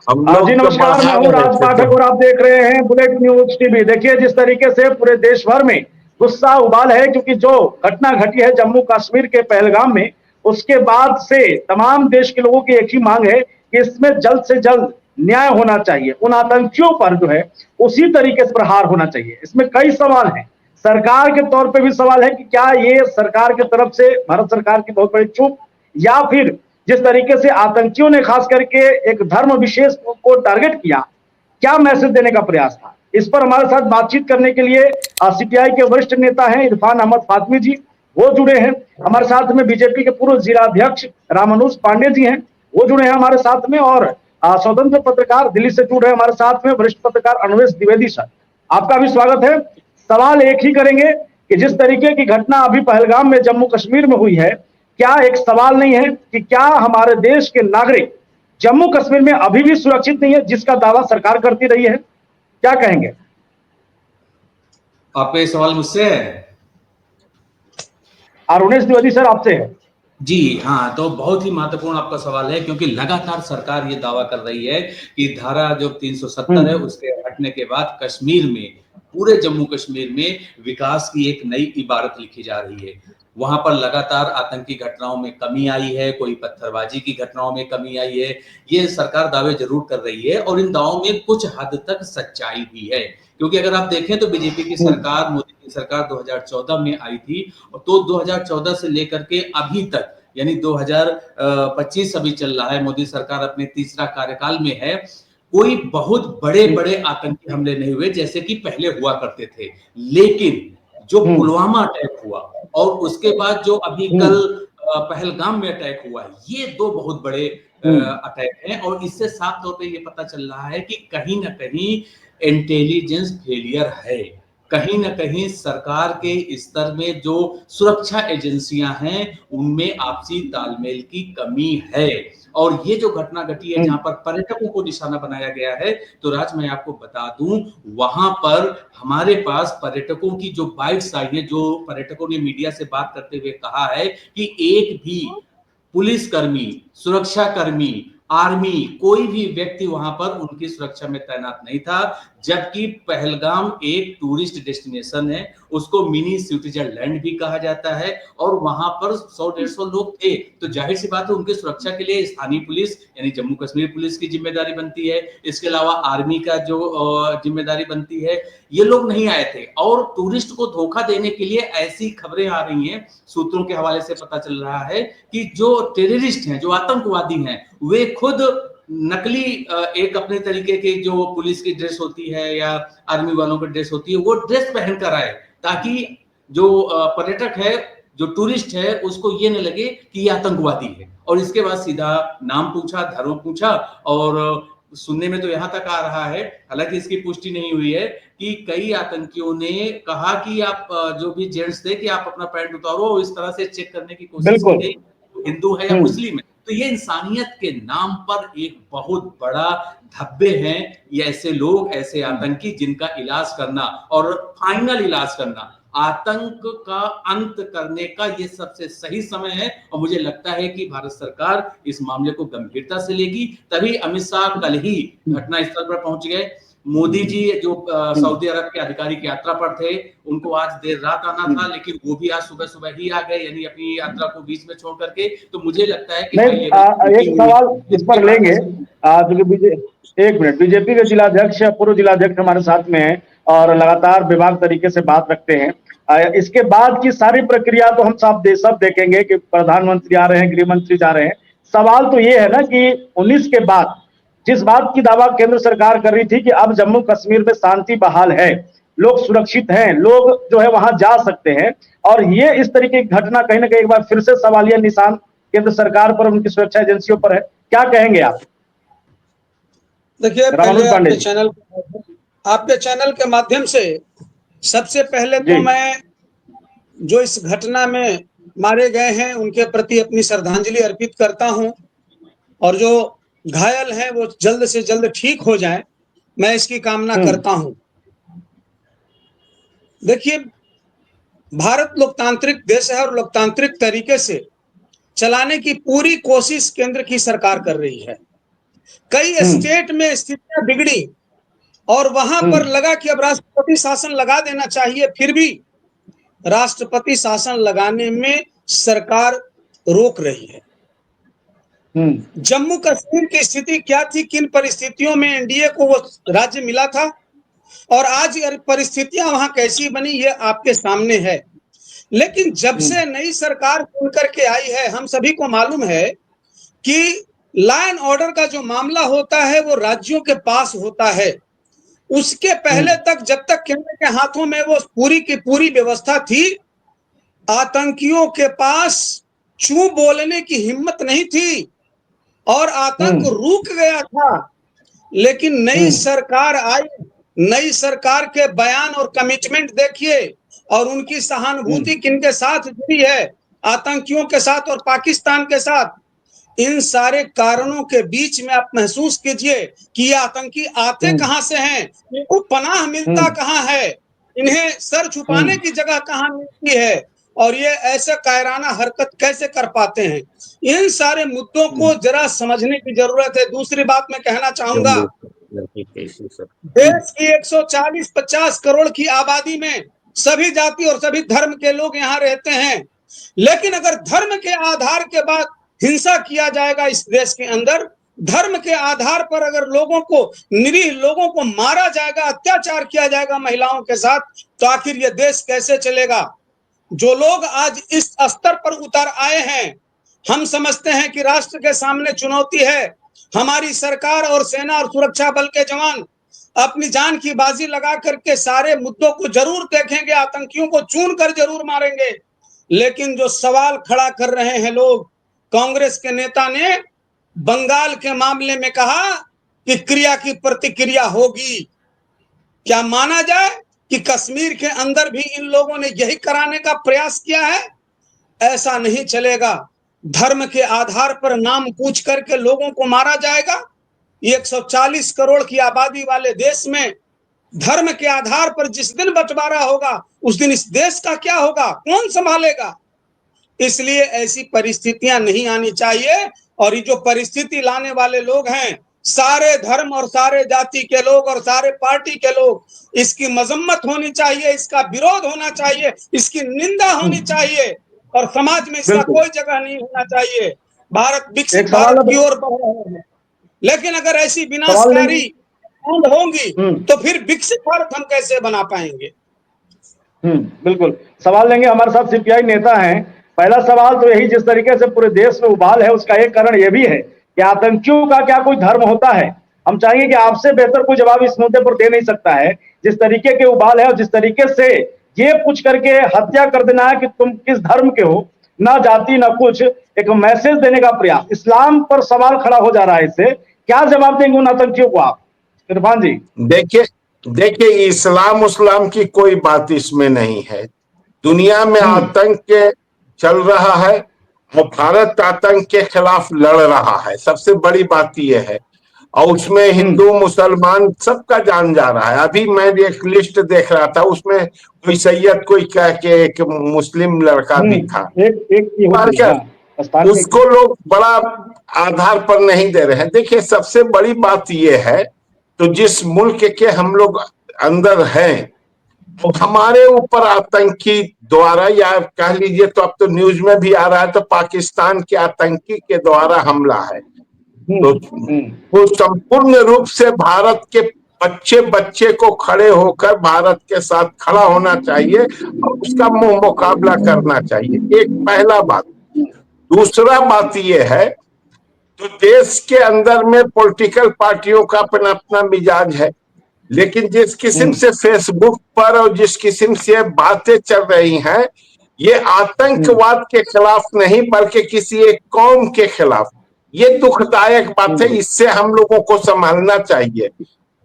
हम लोग जी तो नमस्कार, मैं बढ़ा हूँ रहे राज थे पाठक तो। और आप देख रहे हैं बुलेट न्यूज टीवी। देखिए जिस तरीके से पूरे देश भर में गुस्सा उबाल है, क्योंकि जो घटना घटी है जम्मू कश्मीर के पहलगाम में, उसके बाद से तमाम देश के लोगों की एक ही मांग है कि इसमें जल्द से जल्द न्याय होना चाहिए। उन आतंकियों पर जो है उसी तरीके से प्रहार होना चाहिए। इसमें कई सवाल हैं, सरकार के तौर पे भी सवाल है कि क्या ये सरकार की तरफ से भारत सरकार की बहुत बड़ी चूक, या फिर जिस तरीके से आतंकियों ने खास करके एक धर्म विशेष को टारगेट किया, क्या मैसेज देने का प्रयास था। इस पर हमारे साथ बातचीत करने के लिए सीपीआई के वरिष्ठ नेता हैं इरफान अहमद फातमी जी, वो जुड़े हैं। हमारे साथ में बीजेपी के पूर्व जिलाध्यक्ष रामानुज पांडे जी हैं, वो जुड़े हैं हमारे साथ में। और स्वतंत्र पत्रकार दिल्ली से जुड़ रहे हैं हमारे साथ में वरिष्ठ पत्रकार अनवेश द्विवेदी सर, आपका भी स्वागत है। सवाल एक ही करेंगे कि जिस तरीके की घटना अभी पहलगाम में जम्मू कश्मीर में हुई है, क्या एक सवाल नहीं है कि क्या हमारे देश के नागरिक जम्मू कश्मीर में अभी भी सुरक्षित नहीं है, जिसका दावा सरकार करती रही है? क्या कहेंगे? आपका ये सवाल मुझसे है? अरुणेश द्विवेदी सर आपसे है। जी हाँ, तो बहुत ही महत्वपूर्ण आपका सवाल है, क्योंकि लगातार सरकार ये दावा कर रही है कि धारा जो 370 है उसके हटने के बाद कश्मीर में, पूरे जम्मू कश्मीर में विकास की एक नई इबारत लिखी जा रही है। वहां पर लगातार आतंकी घटनाओं में कमी आई है, कोई पत्थरबाजी की घटनाओं में कमी आई है। ये सरकार दावे जरूर कर रही है और इन दावों में कुछ हद तक सच्चाई भी है, क्योंकि अगर आप देखें तो बीजेपी की सरकार, मोदी की सरकार 2014 में आई थी, तो 2014 से लेकर के अभी तक, यानी 2025 अभी चल रहा है, मोदी सरकार अपने तीसरा कार्यकाल में है, कोई बहुत बड़े बड़े आतंकी हमले नहीं हुए जैसे कि पहले हुआ करते थे। लेकिन जो पुलवामा अटैक हुआ और उसके बाद जो अभी कल पहलगाम में अटैक हुआ, ये दो बहुत बड़े अटैक हैं। और इससे साफ तौर पे ये पता चल रहा है कि कहीं ना कहीं इंटेलिजेंस फेलियर है, कहीं ना कहीं सरकार के स्तर में जो सुरक्षा एजेंसियां हैं उनमें आपसी तालमेल की कमी है। और ये जो घटना घटी है जहां पर पर्यटकों को निशाना बनाया गया है, तो राज मैं आपको बता दूं, वहां पर हमारे पास पर्यटकों की जो बाइट्स आई है, जो पर्यटकों ने मीडिया से बात करते हुए कहा है कि एक भी पुलिसकर्मी, सुरक्षाकर्मी, आर्मी, कोई भी व्यक्ति वहां पर उनकी सुरक्षा में तैनात नहीं था। जबकि पहलगाम एक टूरिस्ट डेस्टिनेशन है, उसको मिनी स्विट्जरलैंड भी कहा जाता है, और वहां पर 100-150 लोग थे, तो जाहिर सी बात है उनकी सुरक्षा के लिए स्थानीय पुलिस यानी जम्मू कश्मीर पुलिस की जिम्मेदारी बनती है। इसके अलावा आर्मी का जो जिम्मेदारी बनती है। ये लोग नहीं आए थे, और टूरिस्ट को धोखा देने के लिए ऐसी खबरें आ रही हैं, सूत्रों के हवाले से पता चल रहा है कि जो टेररिस्ट हैं, जो आतंकवादी हैं, वे खुद नकली एक अपने तरीके की जो पुलिस की ड्रेस होती है या आर्मी वालों की ड्रेस होती है, वो ड्रेस पहन कर आए, ताकि जो पर्यटक है, जो टूरिस्ट है, उसको ये न लगे कि ये आतंकवादी है। और इसके बाद सीधा नाम पूछा, धर्म पूछा, और सुनने में तो यहां तक आ रहा है, हालांकि इसकी पुष्टि नहीं हुई है, कि कई आतंकियों ने कहा कि आप जो भी जेंट्स थे कि आप अपना पैंट उतारो, इस तरह से चेक करने की कोशिश की बिल्कुल। गई हिंदू है या मुस्लिम है। तो ये इंसानियत के नाम पर एक बहुत बड़ा धब्बे हैं, ये ऐसे लोग, ऐसे आतंकी, जिनका इलाज करना और फाइनल इलाज करना, आतंक का अंत करने का ये सबसे सही समय है। और मुझे लगता है कि भारत सरकार इस मामले को गंभीरता से लेगी, तभी अमित शाह कल ही घटनास्थल पर पहुंच गए। मोदी जी जो सऊदी अरब के आधिकारिक यात्रा पर थे, उनको आज देर रात आना था, लेकिन वो भी आज सुबह सुबह ही आ गए, यानी अपनी यात्रा को बीच में छोड़ करके। तो मुझे लगता है कि हाई नहीं, लेवल की एक मीटिंग हुई, सवाल इस जिसके पर बाद लेंगे। एक मिनट, बीजेपी के जिलाध्यक्ष, पूर्व जिलाध्यक्ष हमारे साथ में हैं और लगातार विभाग तरीके से बात रखते हैं। इसके बाद की सारी प्रक्रिया तो हम सब देखेंगे कि प्रधानमंत्री आ रहे हैं, गृह मंत्री जा रहे हैं। सवाल तो ये है ना कि 19 के बाद जिस बात की दावा केंद्र सरकार कर रही थी कि अब जम्मू कश्मीर में शांति बहाल है, लोग सुरक्षित हैं, लोग जो है वहां जा सकते हैं, और ये इस तरीके की घटना कहीं ना कहीं एक बार फिर से सवालिया निशान केंद्र सरकार पर, उनकी सुरक्षा एजेंसियों पर है। क्या कहेंगे आप? देखिए, रामानुज पहले पांडे आपके चैनल के माध्यम से सबसे पहले जी। तो मैं जो इस घटना में मारे गए हैं उनके प्रति अपनी श्रद्धांजलि अर्पित करता हूं, और जो घायल हैं वो जल्द से जल्द ठीक हो जाएं, मैं इसकी कामना करता हूं। देखिए, भारत लोकतांत्रिक देश है और लोकतांत्रिक तरीके से चलाने की पूरी कोशिश केंद्र की सरकार कर रही है। कई स्टेट में स्थितियां बिगड़ी और वहां पर लगा कि अब राष्ट्रपति शासन लगा देना चाहिए, फिर भी राष्ट्रपति शासन लगाने में सरकार रोक रही है। जम्मू कश्मीर की स्थिति क्या थी, किन परिस्थितियों में एनडीए को वो राज्य मिला था और आज परिस्थितियां वहां कैसी बनी, ये आपके सामने है। लेकिन जब से नई सरकार चुन करके आई है, हम सभी को मालूम है कि लॉ एंड ऑर्डर का जो मामला होता है वो राज्यों के पास होता है। उसके पहले तक, जब तक केंद्र के हाथों में वो पूरी की पूरी व्यवस्था थी, आतंकियों के पास चू बोलने की हिम्मत नहीं थी और आतंक रुक गया था। लेकिन नई सरकार आई, नई सरकार के बयान और कमिटमेंट देखिए और उनकी सहानुभूति किनके साथ जुड़ी है, आतंकियों के साथ और पाकिस्तान के साथ। इन सारे कारणों के बीच में आप महसूस कीजिए कि ये आतंकी आते कहां से हैं, इनको पनाह मिलता कहां है, इन्हें सर छुपाने की जगह कहां मिलती है और ये ऐसे कायराना हरकत कैसे कर पाते हैं। इन सारे मुद्दों को जरा समझने की जरूरत है। दूसरी बात मैं कहना चाहूंगा, देश की 140-50 करोड़ की आबादी में सभी जाति और सभी धर्म के लोग यहाँ रहते हैं, लेकिन अगर धर्म के आधार के बाद हिंसा किया जाएगा इस देश के अंदर, धर्म के आधार पर अगर लोगों को, निरीह लोगों को मारा जाएगा, अत्याचार किया जाएगा महिलाओं के साथ, तो आखिर ये देश कैसे चलेगा। जो लोग आज इस स्तर पर उतर आए हैं, हम समझते हैं कि राष्ट्र के सामने चुनौती है। हमारी सरकार और सेना और सुरक्षा बल के जवान अपनी जान की बाजी लगा करके सारे मुद्दों को जरूर देखेंगे, आतंकियों को चुन कर जरूर मारेंगे। लेकिन जो सवाल खड़ा कर रहे हैं लोग, कांग्रेस के नेता ने बंगाल के मामले में कहा कि क्रिया की प्रतिक्रिया होगी। क्या माना जाए कि कश्मीर के अंदर भी इन लोगों ने यही कराने का प्रयास किया है? ऐसा नहीं चलेगा। धर्म के आधार पर नाम पूछ करके लोगों को मारा जाएगा। 140 करोड़ की आबादी वाले देश में धर्म के आधार पर जिस दिन बंटवारा होगा, उस दिन इस देश का क्या होगा, कौन संभालेगा? इसलिए ऐसी परिस्थितियां नहीं आनी चाहिए। और ये जो परिस्थिति लाने वाले लोग हैं, सारे धर्म और सारे जाति के लोग और सारे पार्टी के लोग, इसकी मजम्मत होनी चाहिए, इसका विरोध होना चाहिए, इसकी निंदा होनी चाहिए और समाज में इसका कोई जगह नहीं होना चाहिए। भारत विकसित भारत की ओर बढ़ रहे हैं, लेकिन अगर ऐसी विनाशकारी होंगी तो फिर विकसित भारत हम कैसे बना पाएंगे? बिल्कुल सवाल लेंगे। हमारे साथ सीपीआई नेता हैं। पहला सवाल तो यही, जिस तरीके से पूरे देश में उबाल है, उसका एक कारण यह भी है कि आतंकियों का क्या कोई धर्म होता है? हम चाहेंगे कि आपसे बेहतर कोई जवाब इस मुद्दे पर दे नहीं सकता है। जिस तरीके के उबाल है और जिस तरीके से ये पूछ करके हत्या कर देना है कि तुम किस धर्म के हो, ना जाति ना कुछ, एक मैसेज देने का प्रयास, इस्लाम पर सवाल खड़ा हो जा रहा है। इससे क्या जवाब देंगे उन आतंकियों को आप, इरफान जी? देखिए इस्लाम की कोई बात इसमें नहीं है। दुनिया में आतंक चल रहा है और भारत आतंक के खिलाफ लड़ रहा है, सबसे बड़ी बात यह है। और उसमें हिंदू मुसलमान सबका जान जा रहा है। अभी मैं एक लिस्ट देख रहा था, उसमें कोई सैयद कोई कह के एक मुस्लिम लड़का भी था। उसको लोग बड़ा आधार पर नहीं दे रहे हैं। देखिए सबसे बड़ी बात यह है, तो जिस मुल्क के हम लोग अंदर हैं, तो हमारे ऊपर आतंकी द्वारा, या कह लीजिए तो अब तो न्यूज में भी आ रहा है, तो पाकिस्तान के आतंकी के द्वारा हमला है। तो संपूर्ण रूप से भारत के बच्चे को खड़े होकर भारत के साथ खड़ा होना चाहिए और उसका मुकाबला करना चाहिए। एक पहला बात। दूसरा बात यह है, तो देश के अंदर में पॉलिटिकल पार्टियों का अपना अपना मिजाज है, लेकिन जिस किस्म से फेसबुक पर और जिस किस्म से बातें चल रही हैं, ये आतंकवाद के खिलाफ नहीं बल्कि किसी एक कौम के खिलाफ, ये दुखदायक बात है। इससे हम लोगों को संभालना चाहिए,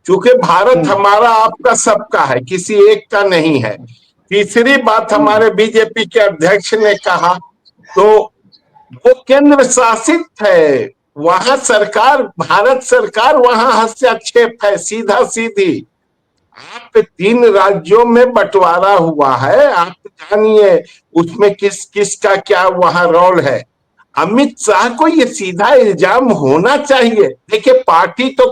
क्योंकि भारत हमारा आपका सबका है, किसी एक का नहीं है। तीसरी बात, हमारे बीजेपी के अध्यक्ष ने कहा, तो वो केंद्र शासित है, वहां सरकार, भारत सरकार वहां हस्तक्षेप है, सीधा सीधी। आप 3 राज्यों में बंटवारा हुआ है, आप जानिए उसमें किस किस का क्या वहां रोल है। अमित शाह को ये सीधा इल्जाम होना चाहिए। देखिए, पार्टी तो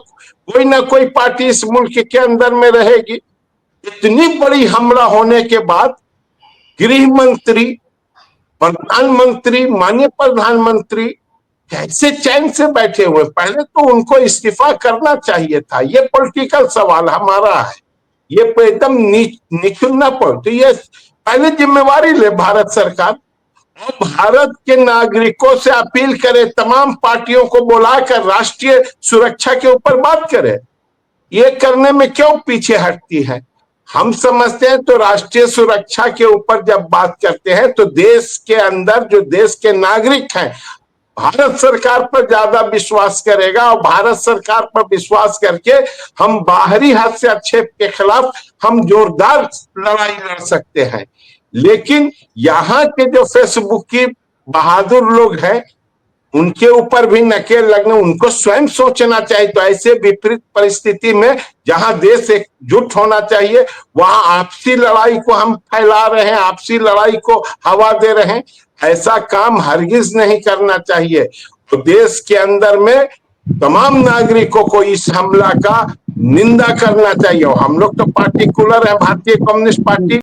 कोई ना कोई पार्टी इस मुल्क के अंदर में रहेगी। इतनी बड़ी हमला होने के बाद गृह मंत्री, प्रधानमंत्री, माननीय प्रधानमंत्री कैसे चैन से बैठे हुए? पहले तो उनको इस्तीफा करना चाहिए था। ये पॉलिटिकल सवाल हमारा है, ये एकदम निचुना पड़। तो ये पहले जिम्मेवारी ले भारत सरकार, और भारत के नागरिकों से अपील करे, तमाम पार्टियों को बुलाकर राष्ट्रीय सुरक्षा के ऊपर बात करे। ये करने में क्यों पीछे हटती है? हम समझते हैं तो राष्ट्रीय सुरक्षा के ऊपर जब बात करते हैं तो देश के अंदर जो देश के नागरिक हैं, भारत सरकार पर ज्यादा विश्वास करेगा, और भारत सरकार पर विश्वास करके हम बाहरी हस्तक्षेप के खिलाफ हम जोरदार लड़ाई लड़ सकते हैं। लेकिन यहाँ के जो फेसबुक की बहादुर लोग हैं, उनके ऊपर भी नकेल लगने, उनको स्वयं सोचना चाहिए। तो ऐसे विपरीत परिस्थिति में जहां देश एकजुट होना चाहिए, वहां आपसी लड़ाई को हम फैला रहे हैं, आपसी लड़ाई को हवा दे रहे हैं। ऐसा काम हरगिज नहीं करना चाहिए। तो देश के अंदर में तमाम नागरिकों को इस हमला का निंदा करना चाहिए। और हम लोग तो पार्टिकुलर है, भारतीय कम्युनिस्ट पार्टी,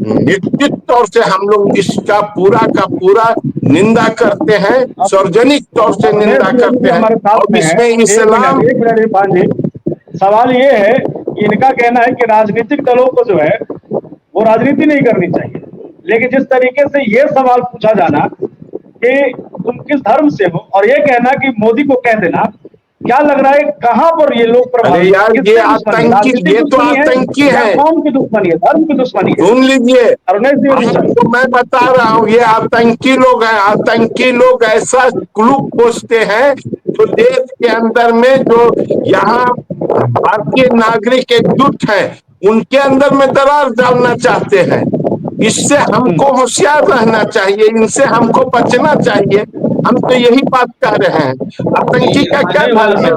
निश्चित तौर से हम लोग इसका पूरा का पूरा निंदा करते हैं, सार्वजनिक तौर से निंदा करते हैं। और इसमें इस्लाम, सवाल ये है कि इनका कहना है कि राजनीतिक दलों को जो है वो राजनीति नहीं करनी चाहिए, लेकिन जिस तरीके से ये सवाल पूछा जाना कि तुम किस धर्म से हो, और ये कहना कि मोदी को कह देना, क्या लग रहा है कहां पर ये लोग प्रभावित? यार ये आतंकी, ये तो आतंकी है। कौन की दुश्मनी है? धर्म की दुश्मनी है। सुन लीजिए, तो मैं बता रहा हूँ, ये आतंकी लोग हैं। आतंकी लोग ऐसा क्लू खोजते हैं जो देश के अंदर में जो यहाँ भारतीय नागरिक एकजुट है उनके अंदर में दरार डालना चाहते हैं। इससे हमको होशियार रहना चाहिए, इनसे हमको बचना चाहिए। हम तो यही बात कह रहे हैं। आतंकी का क्या धर्म है?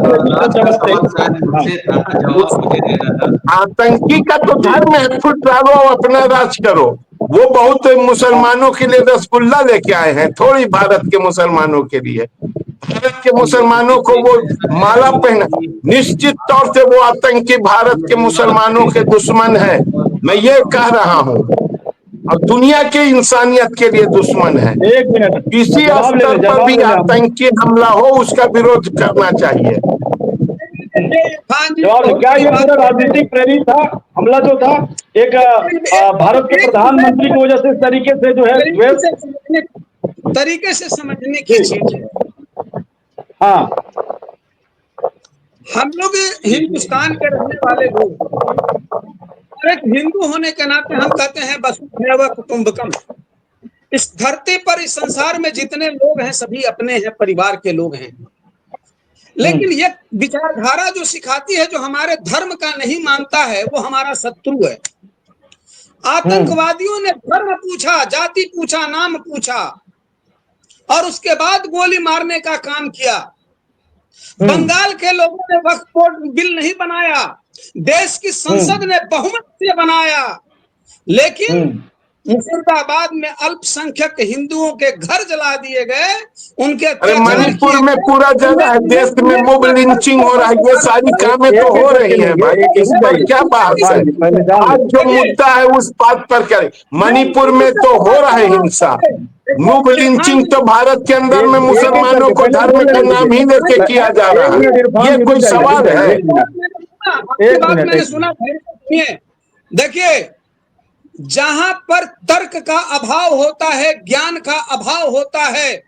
आतंकी का तो धर्म है, फुट डालो अपना राज करो। वो बहुत मुसलमानों के लिए रसगुल्ला लेके आए हैं, थोड़ी भारत के मुसलमानों के लिए। भारत के मुसलमानों को वो माला पहना, निश्चित तौर से वो आतंकी भारत के मुसलमानों के दुश्मन है, मैं ये कह रहा हूँ। और दुनिया के इंसानियत के लिए दुश्मन है। किसी स्तर पर भी आतंकी हमला हो उसका विरोध करना चाहिए। क्या ये पूरा राजनीतिक प्रेरित था हमला जो था? एक भारत के प्रधानमंत्री की वजह से इस तरीके से जो है तरीके से समझने की चीज है। हाँ, हम लोग हिंदुस्तान के रहने वाले लोग, एक हिंदू होने के नाते हम कहते हैं वसुधैव कुटुंबकम। इस धरती पर, इस संसार में जितने लोग हैं सभी अपने हैं, परिवार के लोग हैं। लेकिन ये विचारधारा जो सिखाती है, जो हमारे धर्म का नहीं मानता है, वो हमारा शत्रु है। आतंकवादियों ने धर्म पूछा, जाति पूछा, नाम पूछा, और उसके बाद गोली मारने का काम किया। बंगाल के लोगों ने वक्फ बोर्ड बिल नहीं बनाया, देश की संसद ने बहुमत से बनाया। लेकिन मुर्दाबाद में अल्पसंख्यक हिंदुओं के घर जला दिए गए, उनके मणिपुर में पूरा जगह देश में मोब लिंचिंग हो रहा है। ये सारी कामें तो हो रही है भाई, इस पर क्या बात है? आज जो मुद्दा है उस बात पर करें। मणिपुर में तो हो रहा है हिंसा, मोब लिंचिंग तो भारत के अंदर में मुसलमानों को धर्म का नाम ही लेके किया जा रहा है। ये कोई सवाल है? मैंने सुना, देखिए, जहां पर तर्क का अभाव होता है, ज्ञान का अभाव होता है,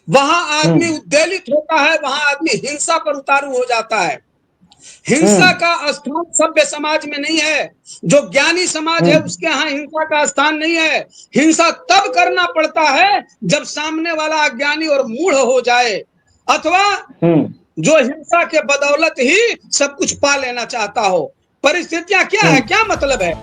वहां आदमी उद्वेलित होता है, वहां आदमी हिंसा पर उतारू हो जाता है। हिंसा का स्थान सभ्य समाज में नहीं है। जो ज्ञानी समाज है उसके यहाँ हिंसा का स्थान नहीं है। हिंसा तब करना पड़ता है जब सामने वाला अज्ञानी और मूढ़ हो जाए, अथवा जो हिंसा के बदौलत ही सब कुछ पा लेना चाहता हो। परिस्थितियां क्या है, क्या मतलब है?